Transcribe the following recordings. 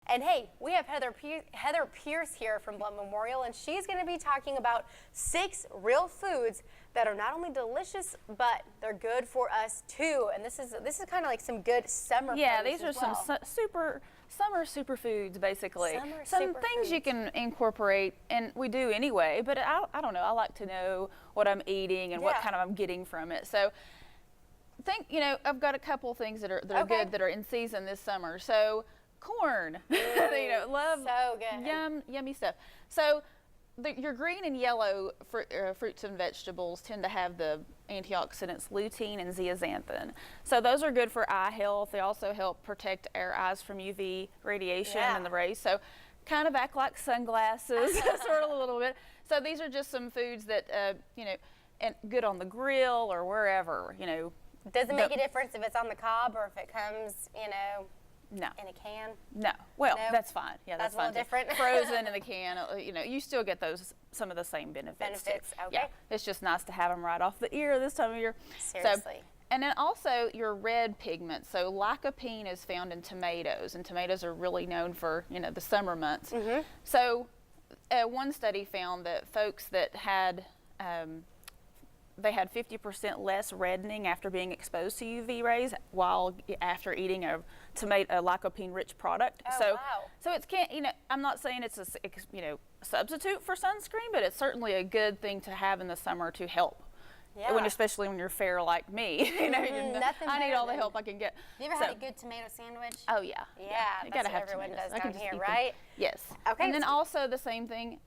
And hey, we have Heather Pierce here from Blount Memorial, and she's going to be talking about 6 real foods that are not only delicious, but they're good for us too. And this is kind of like some good summer foods. Yeah, these are some summer superfoods, basically. Some things you can incorporate, and we do anyway. But I don't know. I like to know what I'm eating and what kind of I'm getting from it. So, I've got a couple things that are good that are in season this summer. So, corn, love so good. Yummy stuff. So your green and yellow fruits and vegetables tend to have the antioxidants lutein and zeaxanthin. So those are good for eye health. They also help protect our eyes from UV radiation and the rays. So kind of act like sunglasses, sort of a little bit. So these are just some foods that and good on the grill or wherever. Does it make a difference if it's on the cob or if it comes, No. in a can? No. Well, that's fine. Yeah, that's fine. A little different. Frozen in a can, you still get some of the same benefits. Okay. Yeah, it's just nice to have them right off the ear this time of year. Seriously. And then also your red pigment. So lycopene is found in tomatoes, and tomatoes are really known for, the summer months. Mm-hmm. So one study found that folks that had they had 50% less reddening after being exposed to UV rays after eating a lycopene-rich product. Oh, so it's I'm not saying it's a substitute for sunscreen, but it's certainly a good thing to have in the summer to help. Yeah. Especially when you're fair like me, I need all the help I can get. You ever had a good tomato sandwich? Oh yeah. Yeah, you that's gotta what have everyone tomatoes. does down here, right? Yes. Okay. And then also the same thing.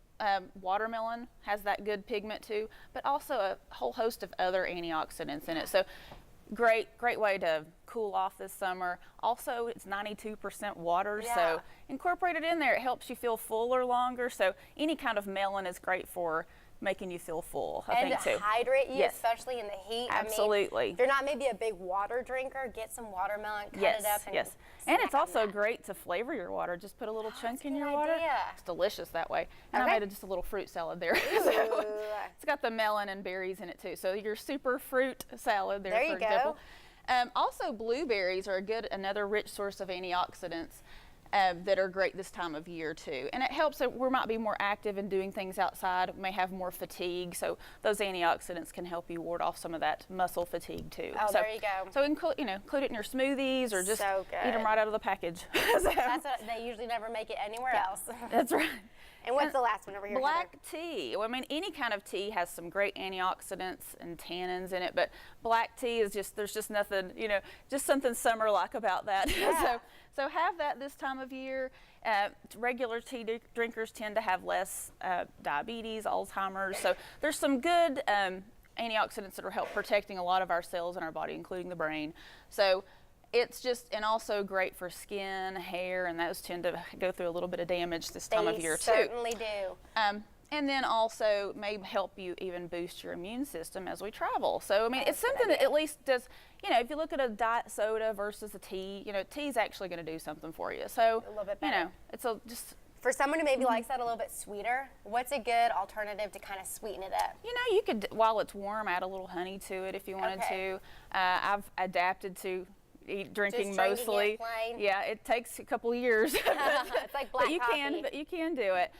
Watermelon has that good pigment too, but also a whole host of other antioxidants in it. So great way to cool off this summer. Also, it's 92% water, so incorporate it in there. It helps you feel fuller longer. So any kind of melon is great for making you feel full, I think too. And to hydrate you, especially in the heat. Absolutely. I mean, if you're not maybe a big water drinker, get some watermelon, cut it up. And it's also great to flavor your water. Just put a little chunk in your water. It's delicious that way. And I made just a little fruit salad there. So it's got the melon and berries in it too. So your super fruit salad there, for example. Also, blueberries are another rich source of antioxidants. That are great this time of year too, and it helps that we might be more active in doing things outside. We may have more fatigue, so those antioxidants can help you ward off some of that muscle fatigue too. Oh, there you go. So include it in your smoothies or just eat them right out of the package. That's what they usually never make it anywhere else. That's right. And what's the last one over here? Black tea. Well, I mean, any kind of tea has some great antioxidants and tannins in it, but black tea is there's just nothing, just something summer-like about that. Yeah. So have that this time of year. Regular tea drinkers tend to have less diabetes, Alzheimer's. So there's some good antioxidants that are help protecting a lot of our cells in our body, including the brain. So it's and also great for skin, hair, and those tend to go through a little bit of damage this time of year too. They certainly do. And then also may help you even boost your immune system as we travel. So, I mean, it's something that at least does, if you look at a diet soda versus a tea, tea's actually going to do something for you. So, a little bit better. It's just... For someone who maybe likes that a little bit sweeter, what's a good alternative to kind of sweeten it up? You could, while it's warm, add a little honey to it if you wanted to. I've adapted to drinking mostly. It plain. Yeah, it takes a couple years. It's like black coffee. But you can do it.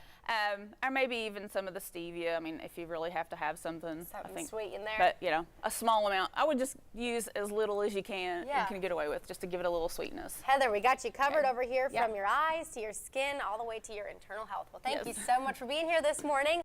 Or maybe even some of the stevia. I mean, if you really have to have something sweet in there. But a small amount. I would just use as little as you can get away with, just to give it a little sweetness. Heather, we got you covered over here from your eyes to your skin, all the way to your internal health. Well, thank you so much for being here this morning.